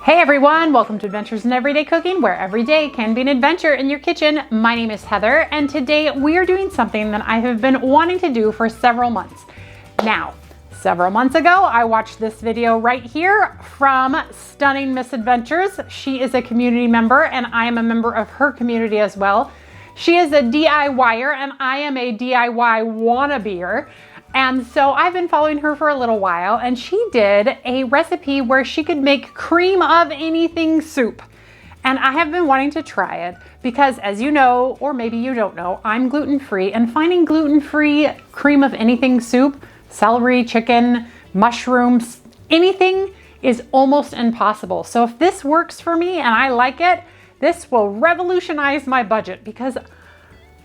Hey everyone, welcome to Adventures in Everyday Cooking, where every day can be an adventure in your kitchen. My name is Heather, and today we are doing something that I have been wanting to do for several months. Now, several months ago, I watched this video right here from Stunning Misadventures. She is a community member, and I am a member of her community as well. She is a DIYer, and I am a DIY wannabe. And so I've been following her for a little while, and she did a recipe where she could make cream of anything soup. And I have been wanting to try it because, as you know, or maybe you don't know, I'm gluten-free, and finding gluten-free cream of anything soup, celery, chicken, mushrooms, anything is almost impossible. So if this works for me and I like it, this will revolutionize my budget, because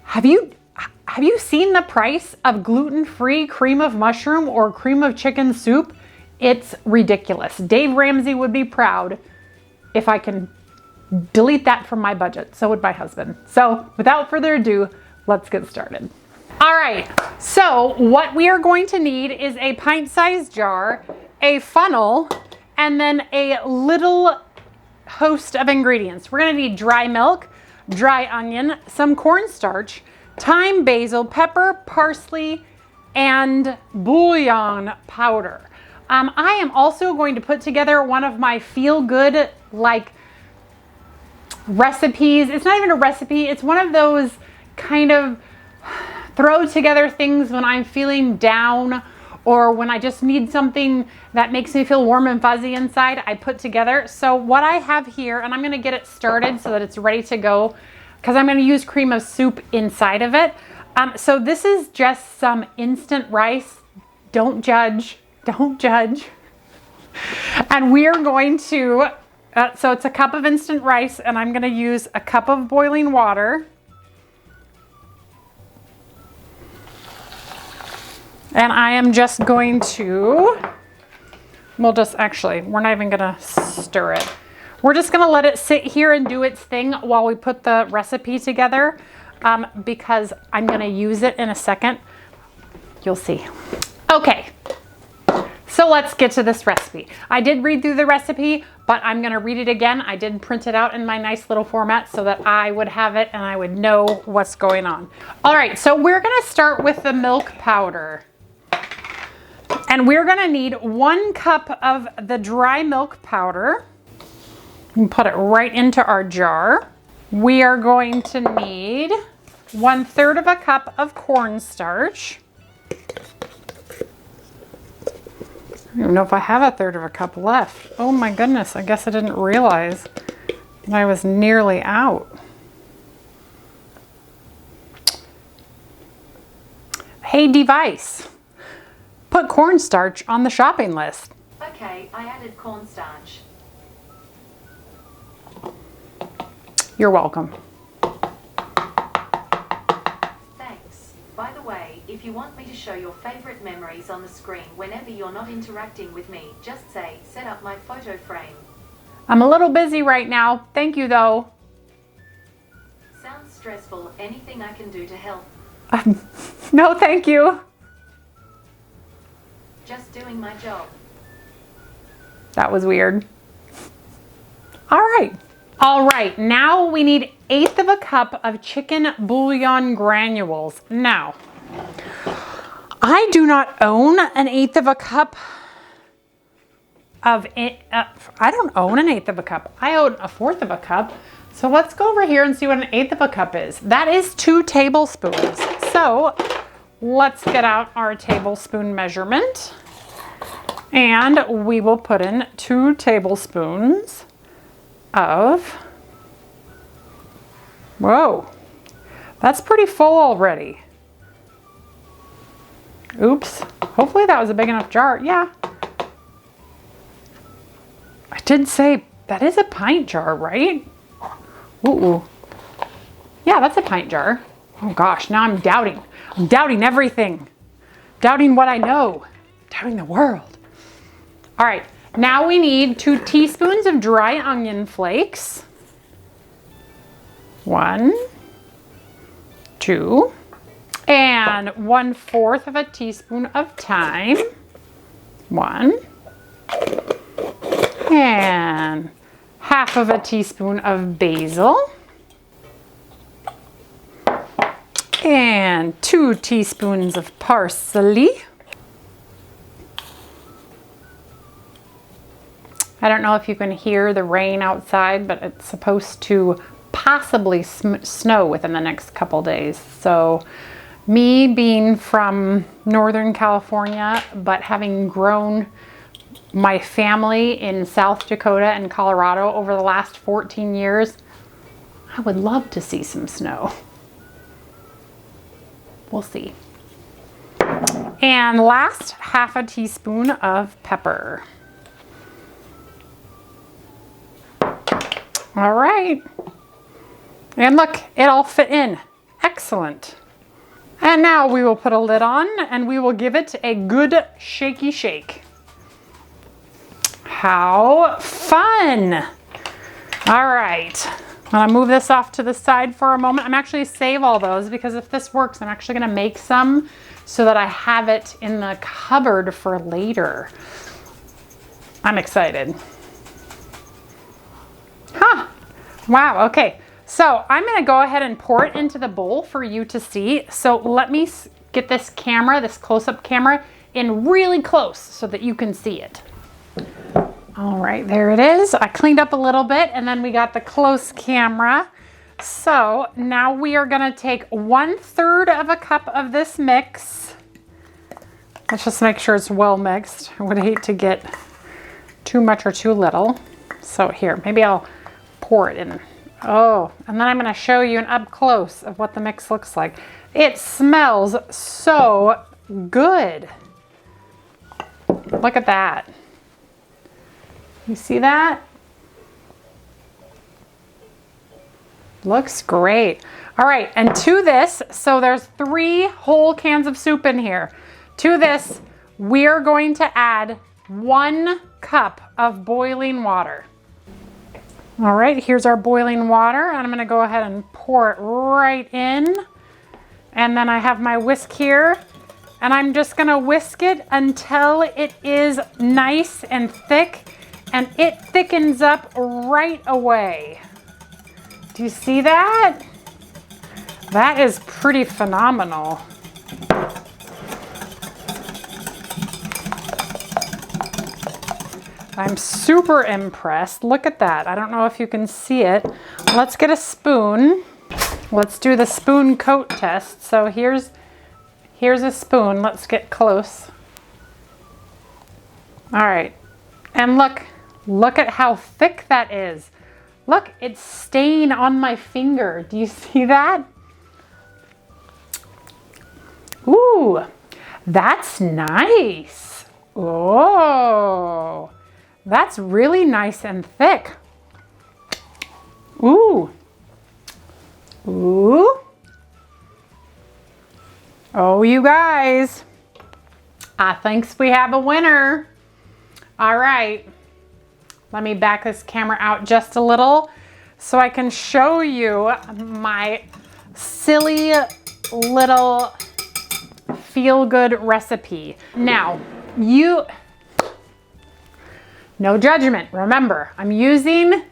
have you seen the price of gluten-free cream of mushroom or cream of chicken soup? It's ridiculous. Dave Ramsey would be proud if I can delete that from my budget. So would my husband. So without further ado, let's get started. All right, so what we are going to need is a pint-sized jar, a funnel, and then a little host of ingredients. We're gonna need dry milk, dry onion, some cornstarch, thyme, basil, pepper, parsley, and bouillon powder. I am also going to put together one of my feel-good recipes. It's not even a recipe. It's one of those kind of throw together things when I'm feeling down or when I just need something that makes me feel warm and fuzzy inside. I put together. So what I have here, and I'm going to get it started so that it's ready to go, because I'm going to use cream of soup inside of it. So this is just some instant rice. Don't judge. Don't judge. And we are going to, so it's a cup of instant rice, and I'm going to use a cup of boiling water. And I am just going to, we're not even going to stir it. We're just gonna let it sit here and do its thing while we put the recipe together, because I'm gonna use it in a second. You'll see. Okay, so let's get to this recipe. I did read through the recipe, but I'm gonna read it again. I did print it out in my nice little format so that I would have it and I would know what's going on. All right, so we're gonna start with the milk powder. And we're gonna need 1 cup of the dry milk powder. And put it right into our jar. We are going to need 1/3 of a cup of cornstarch. I don't even know if I have 1/3 of a cup left. Oh my goodness, I guess I didn't realize that I was nearly out. Hey device, put cornstarch on the shopping list. Okay, I added cornstarch. You're welcome. Thanks. By the way, if you want me to show your favorite memories on the screen whenever you're not interacting with me, just say, set up my photo frame. I'm a little busy right now. Thank you though. Sounds stressful. Anything I can do to help? No, thank you. Just doing my job. That was weird. All right. All right, now we need 1/8 of a cup of chicken bouillon granules. Now, I do not own an 1/8 of a cup of it. I don't own an 1/8 of a cup. I own 1/4 of a cup. So let's go over here and see what an 1/8 of a cup is. That is 2 tablespoons. So let's get out our tablespoon measurement, and we will put in 2 tablespoons of, whoa, that's pretty full already. Oops, hopefully that was a big enough jar. Yeah, I did say that is a pint jar, right? Ooh, yeah, that's a pint jar. Oh gosh, now I'm doubting everything, doubting what I know, doubting the world. All right. Now we need 2 teaspoons of dry onion flakes. 1, 2, and 1/4 of a teaspoon of thyme. 1, and half of a teaspoon of basil, and 2 teaspoons of parsley. I don't know if you can hear the rain outside, but it's supposed to possibly snow within the next couple days. So me being from Northern California, but having grown my family in South Dakota and Colorado over the last 14 years, I would love to see some snow. We'll see. And last, half a teaspoon of pepper. All right. And look, it all fit in. Excellent. And now we will put a lid on and we will give it a good shaky shake. How fun. All right. I'm gonna move this off to the side for a moment. I'm actually save all those because if this works, I'm actually gonna make some so that I have it in the cupboard for later. I'm excited. Huh. Wow, okay. So I'm gonna go ahead and pour it into the bowl for you to see. So let me get this camera, this close-up camera, in really close so that you can see it. All right, there it is. I cleaned up a little bit and then we got the close camera. So now we are gonna take 1/3 of a cup of this mix. Let's just make sure it's well mixed. I would hate to get too much or too little. So here, maybe I'll pour it in. Oh, and then I'm gonna show you an up close of what the mix looks like. It smells so good. Look at that. You see that? Looks great. All right, and to this, so there's 3 whole cans of soup in here. To this, we're going to add 1 cup of boiling water. All right, here's our boiling water, and I'm gonna go ahead and pour it right in. And then I have my whisk here, and I'm just gonna whisk it until it is nice and thick, and it thickens up right away. Do you see that? That is pretty phenomenal. I'm super impressed. Look at that. I don't know if you can see it. Let's get a spoon. Let's do the spoon coat test. So here's a spoon. Let's get close. All right. And look at how thick that is. Look, it's staying on my finger. Do you see that? Ooh, that's nice. Oh, that's really nice and thick. Ooh. Ooh. Oh, you guys. I think we have a winner. All right. Let me back this camera out just a little so I can show you my silly little feel-good recipe. Now, no judgment. Remember, I'm using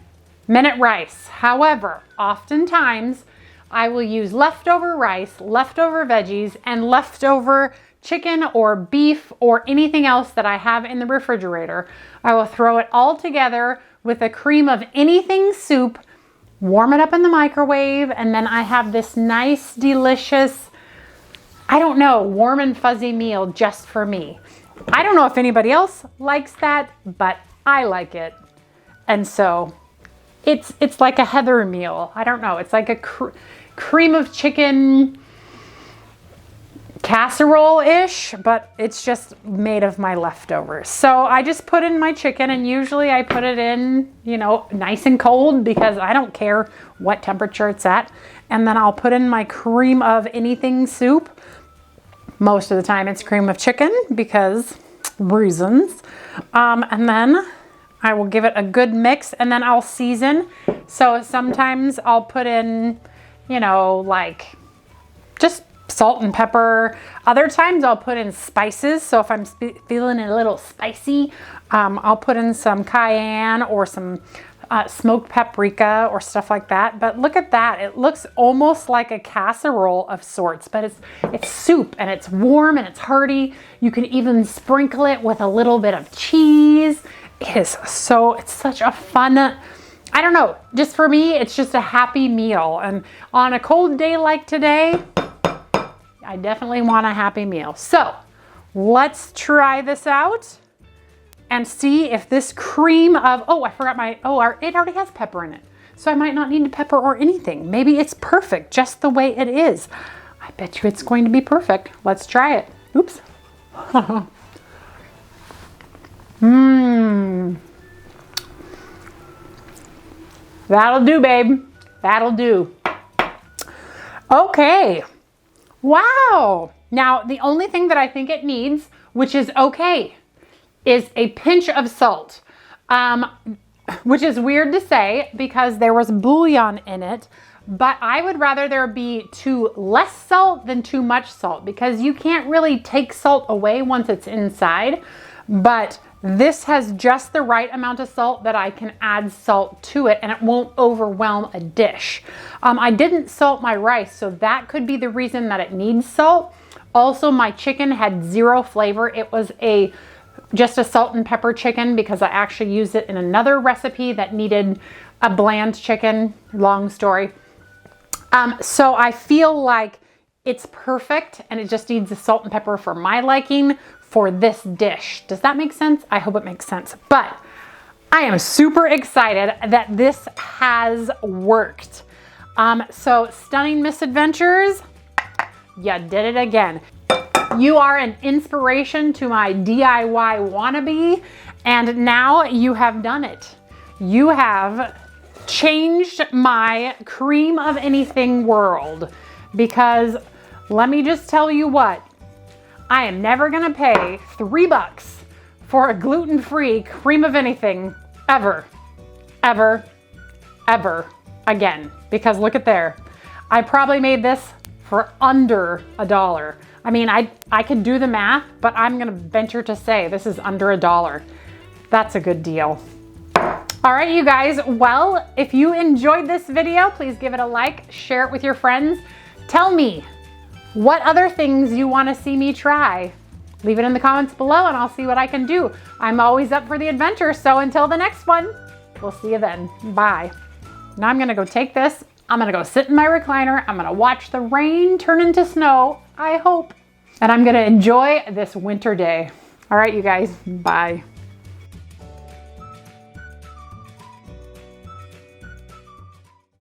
minute rice. However, oftentimes I will use leftover rice, leftover veggies, and leftover chicken or beef or anything else that I have in the refrigerator. I will throw it all together with a cream of anything soup, warm it up in the microwave, and then I have this nice, delicious, I don't know, warm and fuzzy meal just for me. I don't know if anybody else likes that, but I like it. And so it's like a Heather meal. I don't know. It's like a cream of chicken casserole-ish, but it's just made of my leftovers. So I just put in my chicken, and usually I put it in, nice and cold because I don't care what temperature it's at. And then I'll put in my cream of anything soup. Most of the time it's cream of chicken because reasons. And then I will give it a good mix, and then I'll season. So sometimes I'll put in, like just salt and pepper. Other times I'll put in spices. So if I'm feeling a little spicy, I'll put in some cayenne or some smoked paprika or stuff like that. But look at that. It looks almost like a casserole of sorts, but it's soup and it's warm and it's hearty. You can even sprinkle it with a little bit of cheese. It's such a fun, I don't know, just for me, it's just a happy meal. And on a cold day like today, I definitely want a happy meal. So let's try this out and see if this cream of, oh, I forgot it already has pepper in it. So I might not need to pepper or anything. Maybe it's perfect just the way it is. I bet you it's going to be perfect. Let's try it. Oops. That'll do, babe. That'll do. Okay. Wow. Now, the only thing that I think it needs, which is okay, is a pinch of salt, which is weird to say because there was bouillon in it, but I would rather there be too less salt than too much salt because you can't really take salt away once it's inside, but this has just the right amount of salt that I can add salt to it and it won't overwhelm a dish. I didn't salt my rice, so that could be the reason that it needs salt. Also, my chicken had zero flavor. It was just a salt and pepper chicken because I actually used it in another recipe that needed a bland chicken, long story. So I feel like it's perfect and it just needs the salt and pepper for my liking for this dish. Does that make sense? I hope it makes sense. But I am super excited that this has worked. So Stunning Misadventures, you did it again. You are an inspiration to my DIY wannabe, and now you have done it. You have changed my cream of anything world, because let me just tell you what, I am never gonna pay $3 for a gluten-free cream of anything ever, ever, ever again. Because look at there, I probably made this for under $1. I mean, I could do the math, but I'm gonna venture to say this is under $1. That's a good deal. All right, you guys, well, if you enjoyed this video, please give it a like, share it with your friends. Tell me what other things you wanna see me try. Leave it in the comments below and I'll see what I can do. I'm always up for the adventure, so until the next one, we'll see you then. Bye. Now I'm gonna go take this, I'm gonna go sit in my recliner, I'm gonna watch the rain turn into snow, I hope, and I'm gonna enjoy this winter day. All right, you guys, bye.